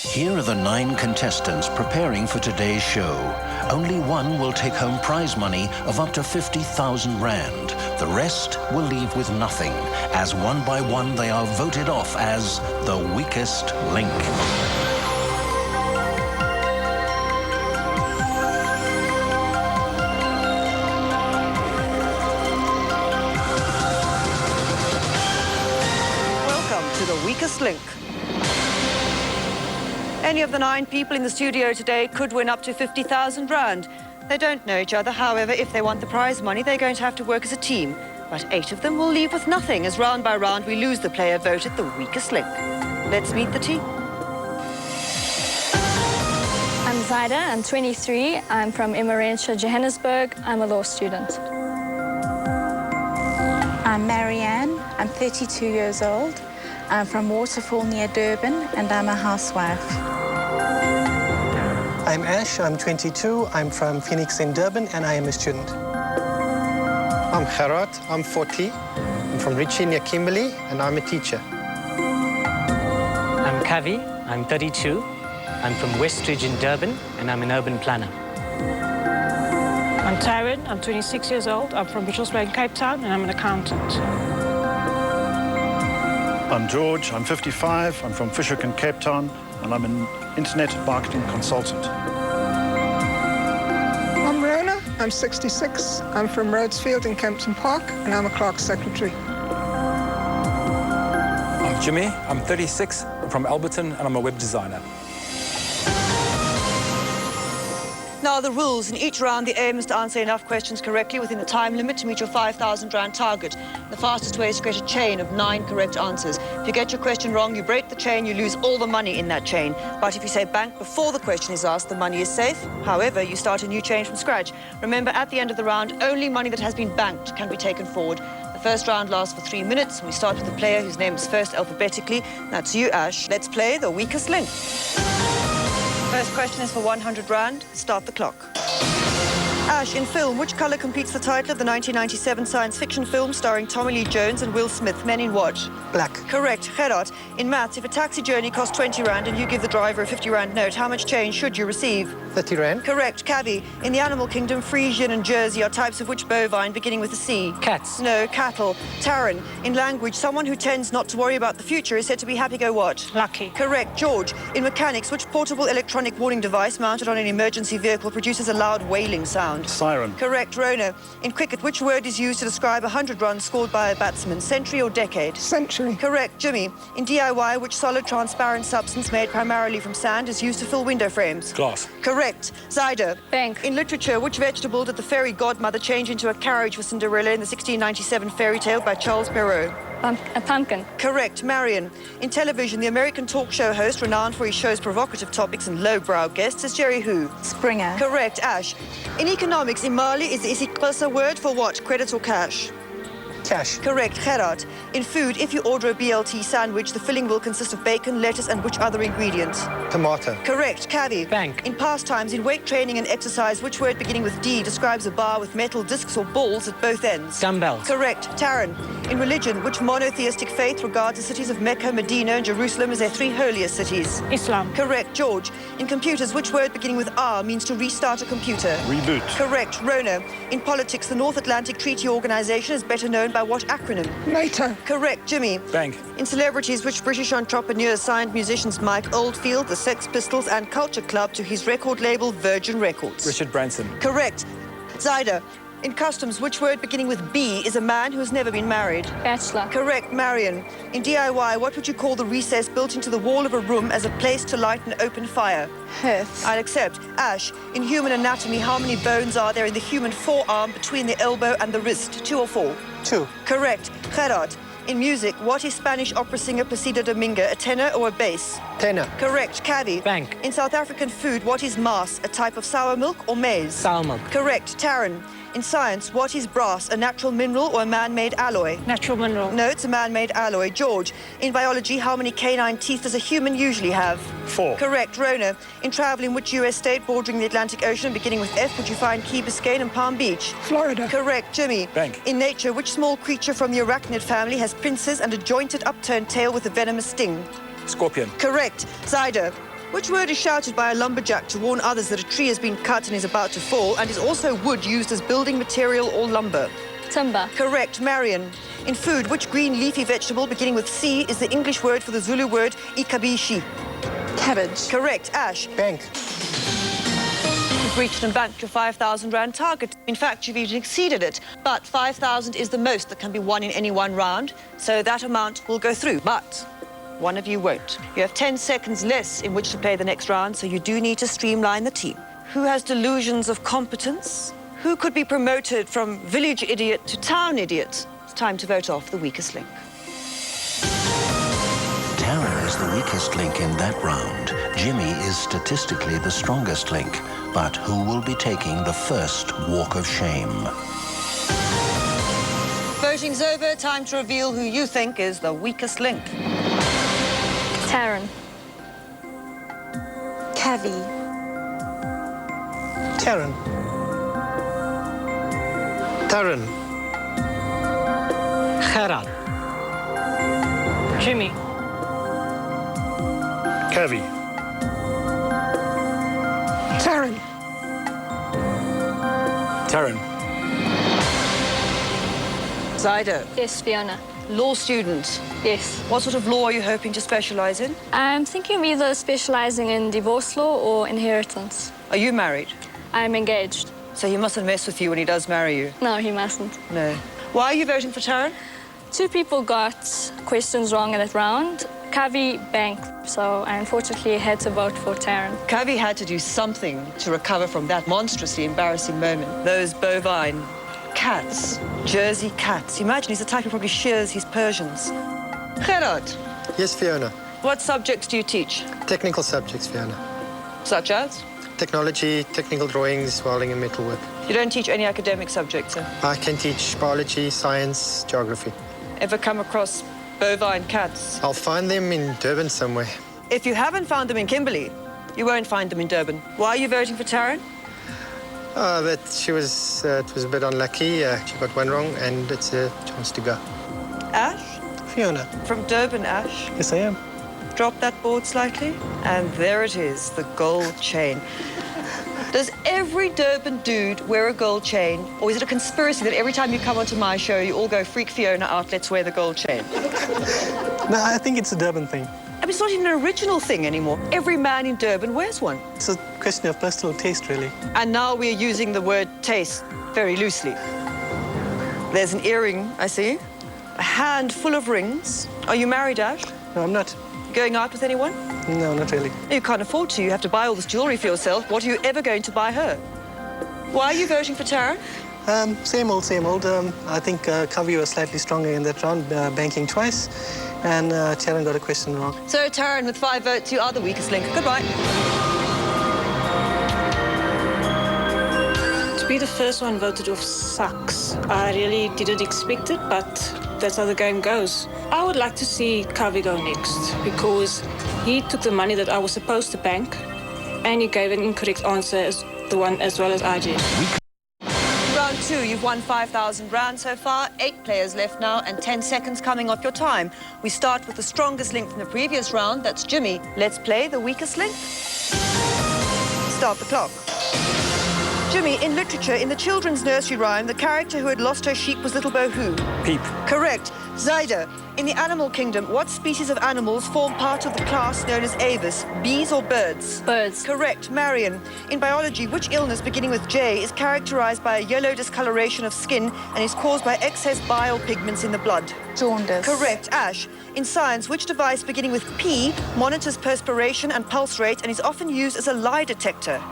Here are the 9 contestants preparing for today's show. Only one will take home prize money of up to 50,000 rand. The rest will leave with nothing, as one by one they are voted off as the weakest link. Welcome to the weakest link. Any of the 9 people in the studio today could win up to 50,000 rand. They don't know each other, however, if they want the prize money, they're going to have to work as a team. But 8 of them will leave with nothing, as round by round we lose the player voted the weakest link. Let's meet the team. I'm Zaida, I'm 23, I'm from Emmarentia, Johannesburg. I'm a law student. I'm Marianne, I'm 32 years old. I'm from Waterfall near Durban, and I'm a housewife. I'm Ash, I'm 22, I'm from Phoenix in Durban, and I am a student. I'm Gerard, I'm 40, I'm from Ritchie near Kimberley, and I'm a teacher. I'm Kavi, I'm 32, I'm from Westridge in Durban, and I'm an urban planner. I'm Taryn, I'm 26 years old, I'm from Mitchells Bay in Cape Town, and I'm an accountant. I'm George, I'm 55, I'm from Fishook in Cape Town, and I'm an internet marketing consultant. I'm Rona, I'm 66, I'm from Rhodesfield in Kempton Park, and I'm a clerk secretary. I'm Jimmy, I'm 36, I'm from Alberton, and I'm a web designer. Now, the rules. In each round, the aim is to answer enough questions correctly within the time limit to meet your 5,000 rand target. The fastest way is to create a chain of 9 correct answers. If you get your question wrong, you break the chain, you lose all the money in that chain. But if you say bank before the question is asked, the money is safe. However, you start a new chain from scratch. Remember, at the end of the round, only money that has been banked can be taken forward. The first round lasts for 3 minutes. We start with the player whose name is first alphabetically. That's you, Ash. Let's play the weakest link. First question is for 100 rand. Start the clock. Ash, in film, which colour completes the title of the 1997 science fiction film starring Tommy Lee Jones and Will Smith, Men in What? Black. Correct. Gerard, in maths, if a taxi journey costs 20 rand and you give the driver a 50 rand note, how much change should you receive? 30 rand. Correct. Cavi, in the animal kingdom, Frisian and Jersey are types of which bovine beginning with a C? Cats. No, cattle. Taryn, in language, someone who tends not to worry about the future is said to be happy-go-what? Lucky. Correct. George, in mechanics, which portable electronic warning device mounted on an emergency vehicle produces a loud wailing sound? Siren. Correct. Rona, in cricket, which word is used to describe 100 runs scored by a batsman? Century or decade? Century. Correct. Jimmy, in DIY, which solid transparent substance made primarily from sand is used to fill window frames? Glass. Correct. Zaida, Bank. in literature, which vegetable did the fairy godmother change into a carriage for Cinderella in the 1697 fairy tale by Charles Perrault? A pumpkin. Correct. Marion, in television, the American talk show host, renowned for his show's provocative topics and lowbrow guests, is Jerry who? Springer. Correct. Ash, in economics, imali is the isiXhosa word for what? Credit or cash? Cash. Correct. Gerard, in food, if you order a BLT sandwich, the filling will consist of bacon, lettuce, and which other ingredient? Tomato. Correct. Cavi. Bank. In pastimes, in weight training and exercise, which word beginning with D describes a bar with metal discs or balls at both ends? Dumbbells. Correct. Taryn, in religion, which monotheistic faith regards the cities of Mecca, Medina, and Jerusalem as their 3 holiest cities? Islam. Correct. George, in computers, which word beginning with R means to restart a computer? Reboot. Correct. Rona, in politics, the North Atlantic Treaty Organization is better known by what acronym? NATO. Correct. Jimmy. Bank. In celebrities, which British entrepreneur signed musicians Mike Oldfield, the Sex Pistols, and Culture Club to his record label Virgin Records? Richard Branson. Correct. Zaida, in customs, which word beginning with B is a man who has never been married? Bachelor. Correct. Marion, in DIY, what would you call the recess built into the wall of a room as a place to light an open fire? Hearth. I'll accept. Ash, in human anatomy, how many bones are there in the human forearm between the elbow and the wrist? 2 or 4? 2. Correct. Gerard, in music, what is Spanish opera singer Placido Domingo, a tenor or a bass? Tenor. Correct. Cavi. Bank. In South African food, what is mas, a type of sour milk or maize? Sour milk. Correct. Taryn, in science, what is brass, a natural mineral or a man-made alloy? Natural mineral. No, it's a man-made alloy. George, in biology, how many canine teeth does a human usually have? 4. Correct. Rona, in traveling, which US state bordering the Atlantic Ocean, beginning with F, would you find Key Biscayne and Palm Beach? Florida. Correct. Jimmy. Bank. In nature, which small creature from the arachnid family has pincers and a jointed upturned tail with a venomous sting? Scorpion. Correct. Zaida, Which word is shouted by a lumberjack to warn others that a tree has been cut and is about to fall and is also wood used as building material or lumber? Timber. Correct. Marion. In food, which green leafy vegetable beginning with C is the English word for the Zulu word ikabishi? Cabbage. Correct. Ash. Bank. You've reached and banked your 5,000 rand target. In fact, you've even exceeded it. But 5,000 is the most that can be won in any one round, so that amount will go through. But one of you won't. You have 10 seconds less in which to play the next round, so you do need to streamline the team. Who has delusions of competence? Who could be promoted from village idiot to town idiot? It's time to vote off the weakest link. Taryn is the weakest link in that round. Jimmy is statistically the strongest link. But who will be taking the first walk of shame? Voting's over. Time to reveal who you think is the weakest link. Taryn. Cavi. Taryn. Taryn. Gerard. Jimmy. Kavi. Taryn. Taryn. Zyda. Yes, Fiona. Law student. Yes. What sort of law are you hoping to specialise in? I'm thinking of either specialising in divorce law or inheritance. Are you married? I'm engaged. So he mustn't mess with you when he does marry you. No, he mustn't. No. Why are you voting for Taryn? 2 people got questions wrong in that round. Kavi banked, so I unfortunately had to vote for Taryn. Kavi had to do something to recover from that monstrously embarrassing moment. Those bovine cats, Jersey cats. Imagine he's the type who probably shears his Persians. Gerard, Yes, Fiona. what subjects do you teach? Technical subjects, Fiona. Such as? Technology, technical drawings, welding and metalwork. You don't teach any academic subjects, sir? I can teach biology, science, geography. Ever come across bovine cats? I'll find them in Durban somewhere. If you haven't found them in Kimberley, you won't find them in Durban. Why are you voting for Taryn? But it was a bit unlucky. She got one wrong, and it's a chance to go. Ash? Fiona. From Durban, Ash. Yes, I am. Drop that board slightly. And there it is, the gold chain. Does every Durban dude wear a gold chain? Or is it a conspiracy that every time you come onto my show, you all go, freak Fiona out, let's wear the gold chain? No, I think it's a Durban thing. I mean, it's not even an original thing anymore. Every man in Durban wears one. It's a question of personal taste, really. And now we're using the word taste very loosely. There's an earring, I see. A hand full of rings. Are you married, Ash? No, I'm not. Going out with anyone? No, not really. You can't afford to. You have to buy all this jewellery for yourself. What are you ever going to buy her? Why are you voting for Taryn? Same old, same old. I think Kavi was slightly stronger in that round, banking twice, and Taryn got a question wrong. So, Taryn, with 5 votes, you are the weakest link. Goodbye. To be the first one voted off sucks. I really didn't expect it, but that's how the game goes. I would like to see Kavi go next because he took the money that I was supposed to bank and he gave an incorrect answer as well as I did. Round 2, you've won 5,000 rand so far. 8 players left now and 10 seconds coming off your time. We start with the strongest link from the previous round. That's Jimmy. Let's play the weakest link. Start the clock. Jimmy, in literature, in the children's nursery rhyme, the character who had lost her sheep was Little Bo Who? Peep. Correct. Zyda, in the animal kingdom, what species of animals form part of the class known as aves? Bees or birds? Birds. Correct. Marion, in biology, which illness beginning with J is characterized by a yellow discoloration of skin and is caused by excess bile pigments in the blood? Jaundice. Correct. Ash, in science, which device beginning with P monitors perspiration and pulse rate and is often used as a lie detector?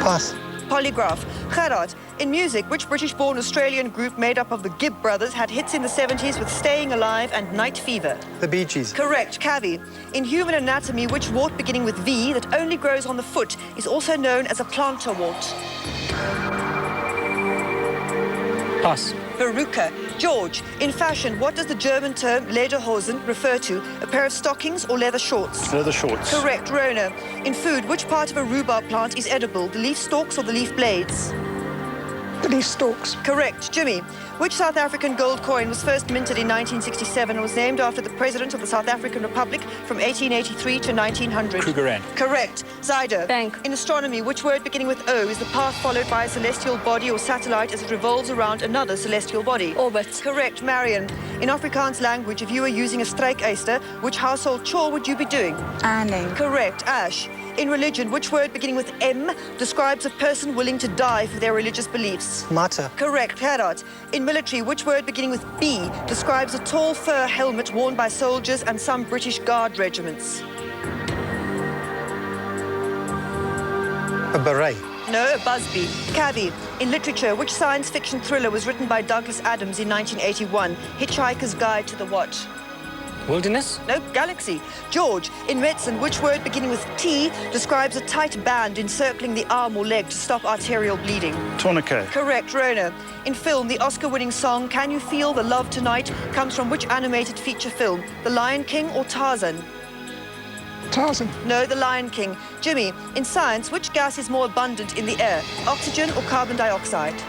Pass. Polygraph. Gerard, in music, which British-born Australian group made up of the Gibb brothers had hits in the 70s with Staying Alive and Night Fever? The Bee Gees. Correct. Cavi, in human anatomy, which wart beginning with V that only grows on the foot is also known as a plantar wart? Pass. Veruca. George, in fashion, what does the German term Lederhosen refer to? A pair of stockings or leather shorts? Leather shorts. Correct. Rona, in food, which part of a rhubarb plant is edible? The leaf stalks or the leaf blades? The Lee Stalks. Correct. Jimmy, which South African gold coin was first minted in 1967 and was named after the President of the South African Republic from 1883 to 1900? Krugerrand. Correct. Zyder. Bank. In astronomy, which word beginning with O is the path followed by a celestial body or satellite as it revolves around another celestial body? Orbit. Correct. Marion. In Afrikaans language, if you were using a strijkijster, which household chore would you be doing? Ironing. Correct. Ash. In religion, which word beginning with M describes a person willing to die for their religious beliefs? Martyr. Correct. Gerard. In military, which word beginning with B describes a tall fur helmet worn by soldiers and some British Guard regiments? A beret. No, a busby. Cavi. In literature, which science fiction thriller was written by Douglas Adams in 1981? Hitchhiker's Guide to the what? Wilderness? No, galaxy. George, in medicine, which word beginning with T describes a tight band encircling the arm or leg to stop arterial bleeding? Tourniquet. Correct, Rona. In film, the Oscar-winning song Can You Feel the Love Tonight comes from which animated feature film? The Lion King or Tarzan? Tarzan. No, The Lion King. Jimmy, in science, which gas is more abundant in the air? Oxygen or carbon dioxide?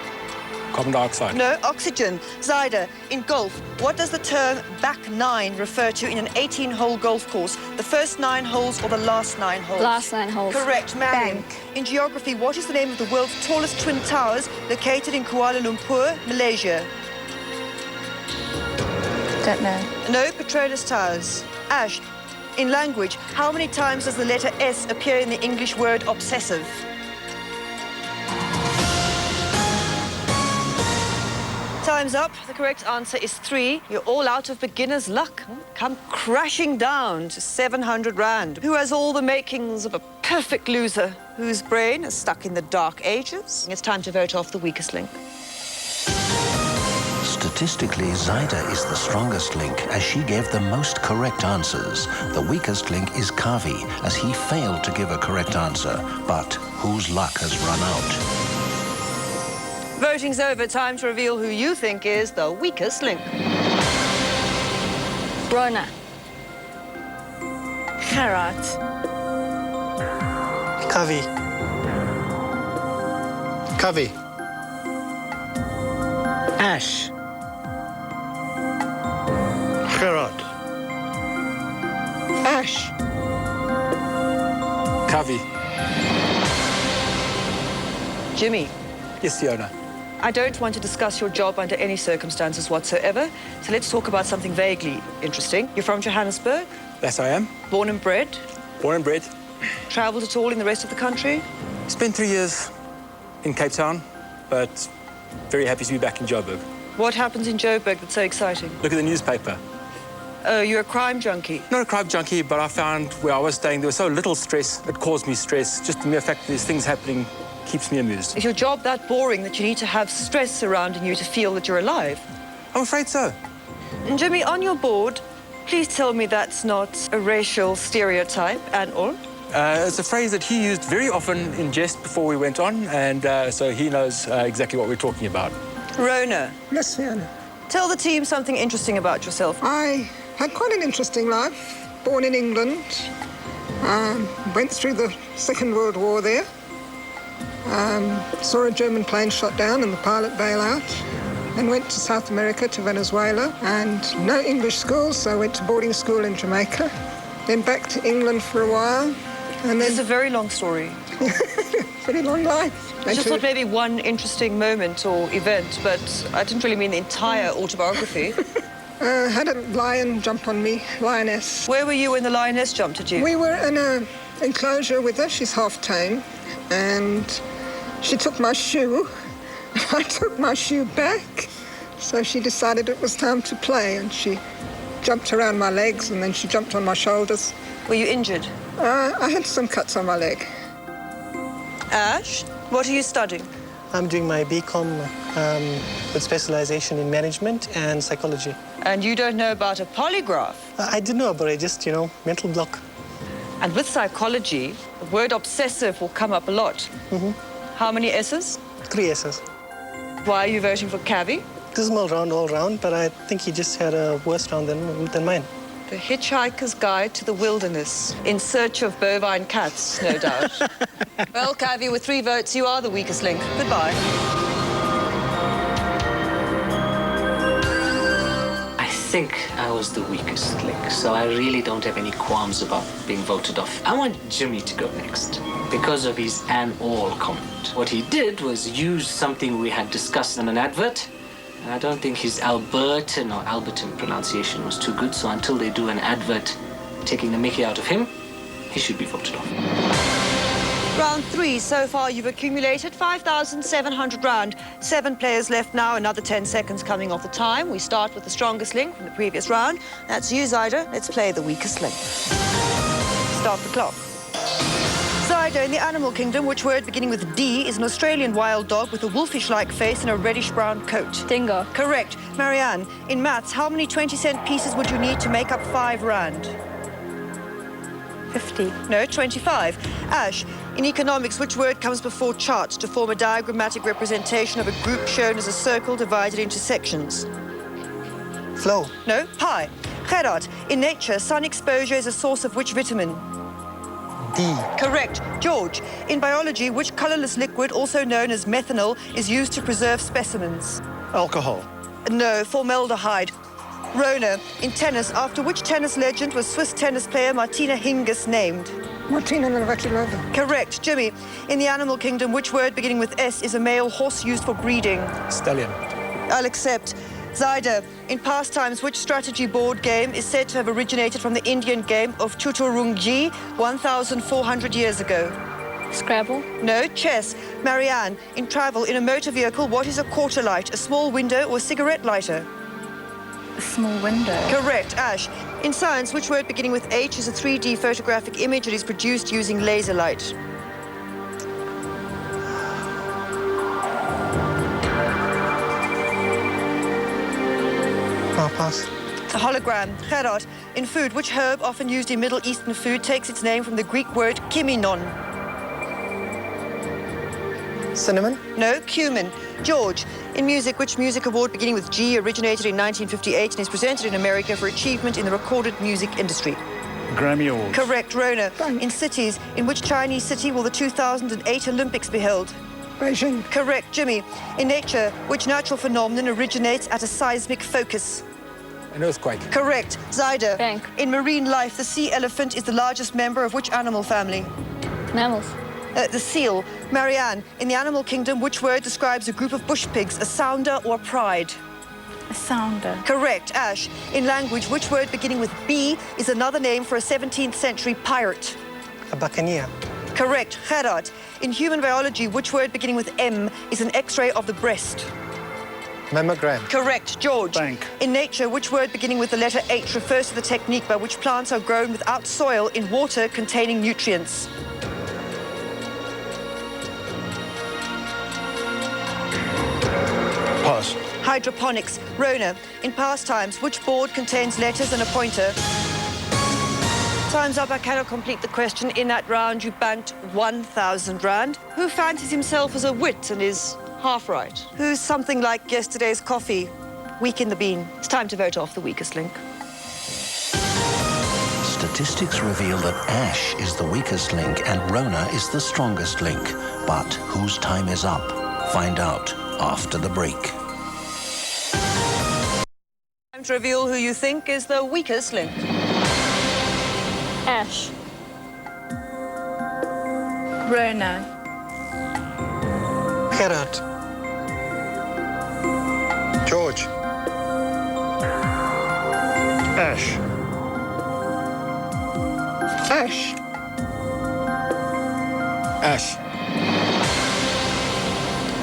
Carbon dioxide. No, oxygen. Zyder, in golf, what does the term back nine refer to in an 18-hole golf course? The first 9 holes or the last 9 holes? Last 9 holes. Correct, Marion. Bank. In geography, what is the name of the world's tallest twin towers located in Kuala Lumpur, Malaysia? Don't know. No, Petronas Towers. Ash, in language, how many times does the letter S appear in the English word obsessive? Time's up. The correct answer is 3. You're all out of beginner's luck. Come crashing down to 700 rand. Who has all the makings of a perfect loser? Whose brain is stuck in the dark ages? It's time to vote off the weakest link. Statistically, Zyder is the strongest link as she gave the most correct answers. The weakest link is Kavi as he failed to give a correct answer. But whose luck has run out? Voting's over. Time to reveal who you think is the weakest link. Rona. Gerard. Kavi. Kavi. Ash. Gerard. Ash. Kavi. Jimmy. Yes, Fiona. I don't want to discuss your job under any circumstances whatsoever, so let's talk about something vaguely interesting. You're from Johannesburg? Yes, I am. Born and bred? Born and bred. Travelled at all in the rest of the country? Spent 3 years in Cape Town, but very happy to be back in Joburg. What happens in Joburg that's so exciting? Look at the newspaper. Oh, you're a crime junkie? Not a crime junkie, but I found where I was staying, there was so little stress that caused me stress. Just the mere fact that there's things happening keeps me amused. Is your job that boring that you need to have stress surrounding you to feel that you're alive? I'm afraid so. And Jimmy, on your board, please tell me that's not a racial stereotype and all. It's a phrase that he used very often in jest before we went on, and so he knows exactly what we're talking about. Rona, Yes, Fiona. tell the team something interesting about yourself. I had quite an interesting life. Born in England. Went through the Second World War there. Saw a German plane shot down and the pilot bail out. Then went to South America, to Venezuela, and no English school, so I went to boarding school in Jamaica. Then back to England for a while, and It's a then very long story. pretty long life. I just thought maybe one interesting moment or event, but I didn't really mean the entire autobiography. Had a lion jump on me, lioness. Where were you when the lioness jumped at you? We were in an enclosure with her. She's half tame, and she took my shoe. I took my shoe back, so she decided it was time to play, and she jumped around my legs, and then she jumped on my shoulders. Were you injured? I had some cuts on my leg. Ash, what are you studying? I'm doing my BCom with specialization in management and psychology. And you don't know about a polygraph? I did know, but I just, mental block. And with psychology, the word obsessive will come up a lot. How many S's? 3 S's. Why are you voting for Cavi? Dismal round all round, but I think he just had a worse round than mine. The Hitchhiker's Guide to the Wilderness, in search of bovine cats, no doubt. Well, Cavi, with 3 votes, you are the weakest link. Goodbye. think I was the weakest link, so I really don't have any qualms about being voted off. I want Jimmy to go next because of his "and all" comment. What he did was use something we had discussed in an advert, and I don't think his Albertan or Albertan pronunciation was too good, so until they do an advert taking the mickey out of him, he should be voted off. Round 3, so far you've accumulated 5,700 rand. 7 players left now, another 10 seconds coming off the time. We start with the strongest link from the previous round. That's you, Zyda. Let's play the weakest link. Start the clock. Zyda, in the animal kingdom, which word beginning with D is an Australian wild dog with a wolfish-like face and a reddish-brown coat? Dingo. Correct. Marianne, in maths, how many 20-cent pieces would you need to make up 5 rand? 50. No, 25. Ash, in economics, which word comes before chart to form a diagrammatic representation of a group shown as a circle divided into sections? Flow. No, pi. Gerard, in nature, sun exposure is a source of which vitamin? D. Correct. George, in biology, which colourless liquid, also known as methanol, is used to preserve specimens? Alcohol. No, formaldehyde. Rona, in tennis, after which tennis legend was Swiss tennis player Martina Hingis named? Martina Navratilova. Correct. Jimmy, in the animal kingdom, which word beginning with S is a male horse used for breeding? Stallion. I'll accept. Zyda, in pastimes, which strategy board game is said to have originated from the Indian game of Chaturangji 1,400 years ago? Scrabble. No, chess. Marianne, in travel, in a motor vehicle, what is a quarter light? A small window or a cigarette lighter? A small window. Correct. Ash, in science, which word beginning with H is a 3D photographic image that is produced using laser light? Pass. It's a hologram. Gerard, in food, which herb often used in Middle Eastern food takes its name from the Greek word kiminon? Cinnamon. No, cumin. George, in music, which music award beginning with G originated in 1958 and is presented in America for achievement in the recorded music industry? Grammy Awards. Correct. Rona, in cities, in which Chinese city will the 2008 Olympics be held? Beijing. Correct. Jimmy, in nature, which natural phenomenon originates at a seismic focus? An earthquake. Correct. Zyda, Bank. in marine life, the sea elephant is the largest member of which animal family? Mammals. The seal. Marianne, in the animal kingdom, which word describes a group of bush pigs, a sounder or a pride? A sounder. Correct. Ash, in language, which word beginning with B is another name for a 17th century pirate? A buccaneer. Correct. Gerard, in human biology, which word beginning with M is an X-ray of the breast? Mammogram. Correct. George, Bank. in nature, which word beginning with the letter H refers to the technique by which plants are grown without soil in water containing nutrients? Pass. Hydroponics. Rona, in pastimes, which board contains letters and a pointer? Time's up. I cannot complete the question. In that round, you banked 1,000 rand. Who fancies himself as a wit and is half right? Who's something like yesterday's coffee? Weak in the bean. It's time to vote off the weakest link. Statistics reveal that Ash is the weakest link and Rona is the strongest link. But whose time is up? Find out after the break. Time to reveal who you think is the weakest link. Ash. Rona. Gerard. George. Ash. Ash. Ash.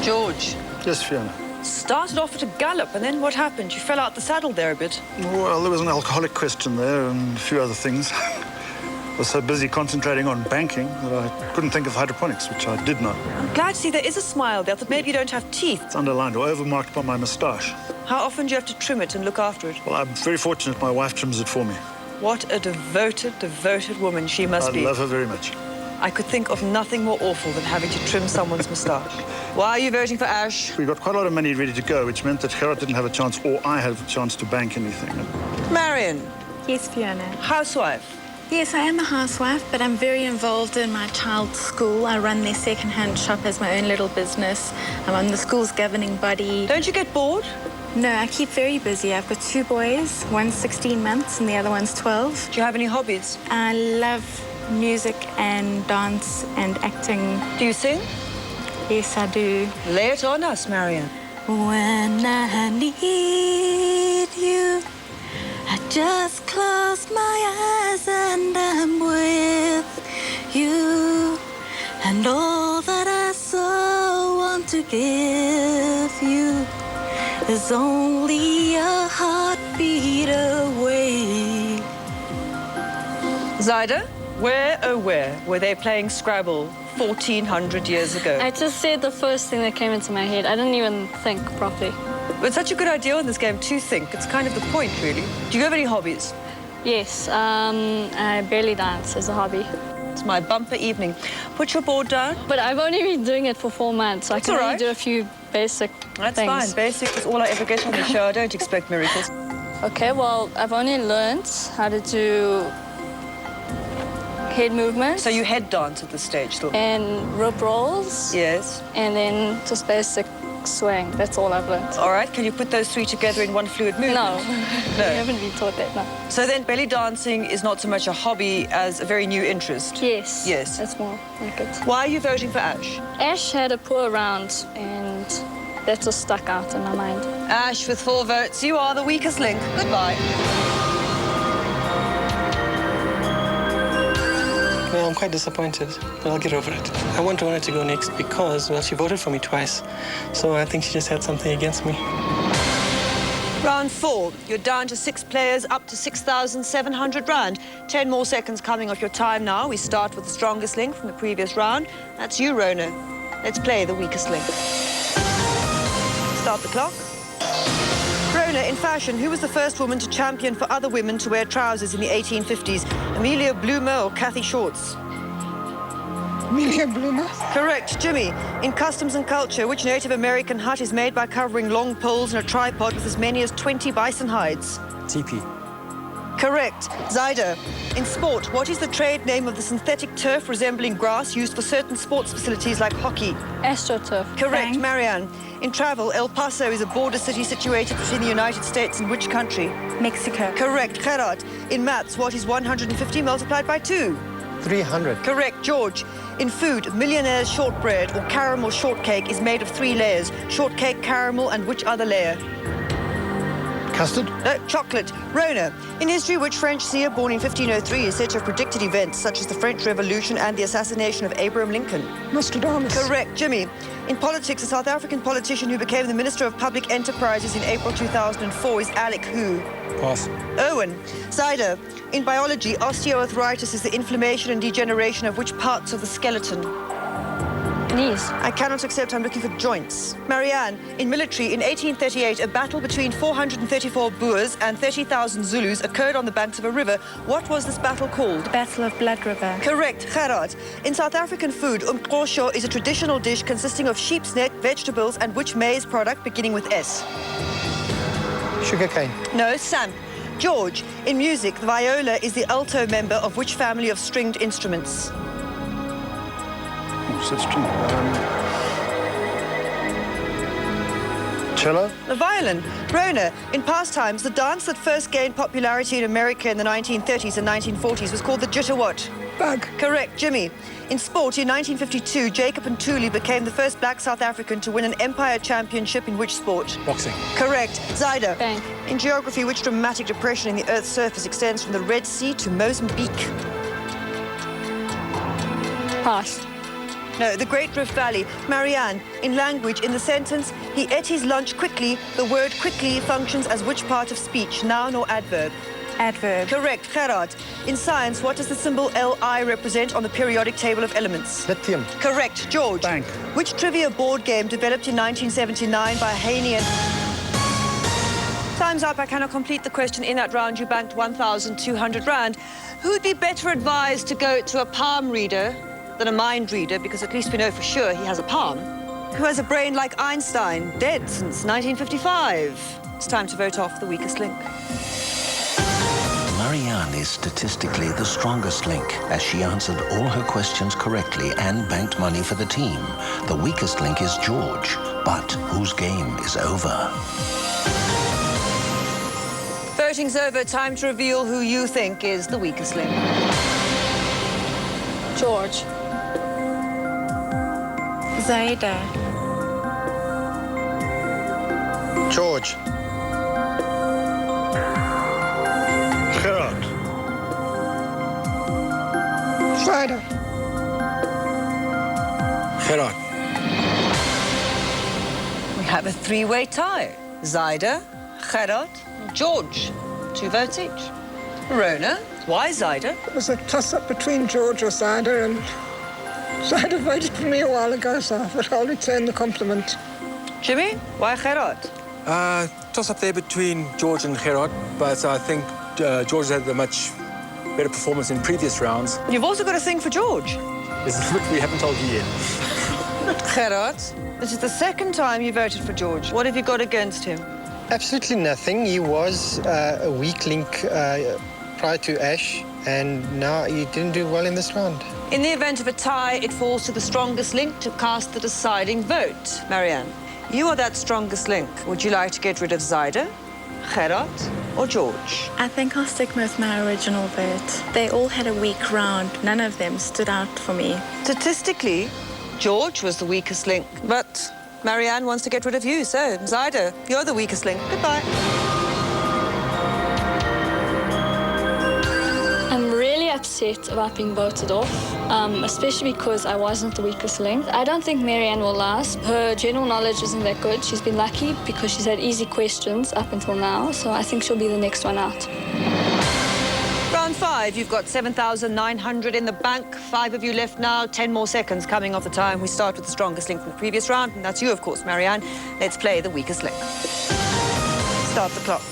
George. Yes, Fiona. Started off at a gallop, and then what happened? You fell out the saddle there a bit. Well, there was an alcoholic question there and a few other things. I was so busy concentrating on banking that I couldn't think of hydroponics, which I did know. I'm glad to see there is a smile there. I thought maybe you don't have teeth. It's underlined or overmarked by my moustache. How often do you have to trim it and look after it? Well, I'm very fortunate my wife trims it for me. What a devoted, devoted woman she must be. I love her very much. I could think of nothing more awful than having to trim someone's moustache. Why are you voting for Ash? We got quite a lot of money ready to go, which meant that Gerard didn't have a chance or I had a chance to bank anything. Marion, Yes, Fiona. housewife. Yes, I am a housewife, but I'm very involved in my child's school. I run their second-hand shop as my own little business. I'm on the school's governing body. Don't you get bored? No, I keep very busy. I've got 2 boys, one's 16 months and the other one's 12. Do you have any hobbies? I love music and dance and acting. Do you sing? Yes, I do. Lay it on us, Marianne. When I need you, I just close my eyes and I'm with you. And all that I so want to give you is only a heartbeat away. Zyda, where, oh where, were they playing Scrabble 1,400 years ago? I just said the first thing that came into my head. I didn't even think properly. But it's such a good idea in this game to think. It's kind of the point, really. Do you have any hobbies? Yes, I barely dance as a hobby. It's my bumper evening. Put your board down. But I've only been doing it for 4 months, so I can only do a few basic That's things. fine. Basic is all I ever get on the show. I don't expect miracles. Okay, well, I've only learned how to do head movements. So you head dance at this stage still? And rope rolls. Yes. And then just basic swing. That's all I've learned. All right. Can you put those 3 together in one fluid movement? No. No. I haven't been taught that, no. So then belly dancing is not so much a hobby as a very new interest? Yes. Yes. That's more like it. Why are you voting for Ash? Ash had a poor round, and that just stuck out in my mind. Ash with 4 votes. You are the weakest link. Goodbye. Well, I'm quite disappointed, but I'll get over it. I want Rona to go next because, well, she voted for me twice, so I think she just had something against me. Round 4. You're down to 6 players, up to 6,700 rand. 10 more seconds coming off your time now. We start with the strongest link from the previous round. That's you, Rona. Let's play the weakest link. Start the clock. Rona, in fashion, who was the first woman to champion for other women to wear trousers in the 1850s? Amelia Bloomer or Kathy Shorts? Amelia Bloomer. Correct. Jimmy, in customs and culture, which Native American hut is made by covering long poles and a tripod with as many as 20 bison hides? TP. Correct. Zyda, in sport, what is the trade name of the synthetic turf resembling grass used for certain sports facilities like hockey? AstroTurf. Correct. Bang. Marianne, in travel, El Paso is a border city situated between the United States and which country? Mexico. Correct. Gerard, in maths, what is 150 multiplied by 2? 300. Correct. George, in food, millionaire's shortbread or caramel shortcake is made of 3 layers. Shortcake, caramel, and which other layer? Custard? No, chocolate. Rona, in history, which French seer born in 1503 is said to have predicted events such as the French Revolution and the assassination of Abraham Lincoln? Nostradamus. Correct. Jimmy, in politics, a South African politician who became the Minister of Public Enterprises in April 2004 is Alec who? Pass. Owen. Zyda, in biology, osteoarthritis is the inflammation and degeneration of which parts of the skeleton? Knees. I cannot accept, I'm looking for joints. Marianne, in military, in 1838, a battle between 434 Boers and 30,000 Zulus occurred on the banks of a river. What was this battle called? Battle of Blood River. Correct. Gerard, in South African food, umqosho is a traditional dish consisting of sheep's neck, vegetables, and which maize product beginning with S? Sugarcane. No, Sam. George, in music, the viola is the alto member of which family of stringed instruments? Oh, so it's true. Cello? The violin. Rona, in past times, the dance that first gained popularity in America in the 1930s and 1940s was called the jitter what? Bug. Correct. Jimmy, in sport, in 1952, Jacob Ntuli became the first black South African to win an Empire Championship in which sport? Boxing. Correct. Zyda. Bang. In geography, which dramatic depression in the Earth's surface extends from the Red Sea to Mozambique? Pass. No, the Great Rift Valley. Marianne, in language, in the sentence, he ate his lunch quickly, the word quickly functions as which part of speech, noun or adverb? Adverb. Correct. Gerard, in science, what does the symbol Li represent on the periodic table of elements? Lithium. Correct. George. Bank. Which trivia board game developed in 1979 by Haney and... Time's up. I cannot complete the question. In that round, you banked 1,200 rand. Who'd be better advised to go to a palm reader than a mind reader, because at least we know for sure he has a palm? Who has a brain like Einstein, dead since 1955? It's time to vote off the weakest link. Marianne is statistically the strongest link, as she answered all her questions correctly and banked money for the team. The weakest link is George, but whose game is over? Voting's over. Time to reveal who you think is the weakest link. George. Zaida. George. Gerard. Zaida. Gerard. We have a three-way tie. Zaida, Gerard, George. 2 votes each. Rona, why Zaida? It was a toss-up between George or Zaida, and Zaida voted for me a while ago, so I thought I'll return the compliment. Jimmy, why Gerard? Toss up there between George and Gerard, but I think George had a much better performance in previous rounds. You've also got a thing for George. This is what we haven't told you yet. Gerard, this is the second time you voted for George. What have you got against him? Absolutely nothing. He was a weak link prior to Ash, and now he didn't do well in this round. In the event of a tie, it falls to the strongest link to cast the deciding vote. Marianne, you are that strongest link. Would you like to get rid of Zaida, Gerard, or George? I think I'll stick with my original vote. They all had a weak round. None of them stood out for me. Statistically, George was the weakest link, but Marianne wants to get rid of you, so Zaida, you're the weakest link. Goodbye. I'm really upset about being voted off, especially because I wasn't the weakest link. I don't think Marianne will last. Her general knowledge isn't that good. She's been lucky because she's had easy questions up until now, so I think she'll be the next one out. Round 5, you've got 7,900 in the bank. 5 of you left now. 10 more seconds coming off the time. We start with the strongest link from the previous round, and that's you, of course, Marianne. Let's play the weakest link. Start the clock.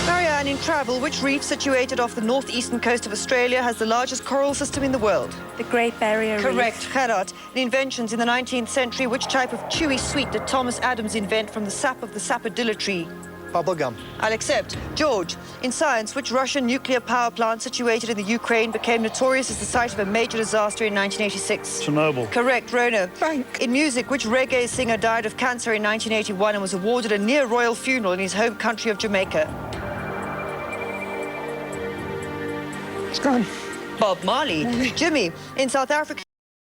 Marianne, in travel, which reef situated off the northeastern coast of Australia has the largest coral system in the world? The Great Barrier Reef. Correct, Gerard. In inventions in the 19th century, which type of chewy sweet did Thomas Adams invent from the sap of the sapodilla tree? Bubblegum. I'll accept. George, in science, which Russian nuclear power plant situated in the Ukraine became notorious as the site of a major disaster in 1986? Chernobyl. Correct, Rona. Frank. In music, which reggae singer died of cancer in 1981 and was awarded a near-royal funeral in his home country of Jamaica? It's gone. Bob Marley. Jimmy, in South Africa...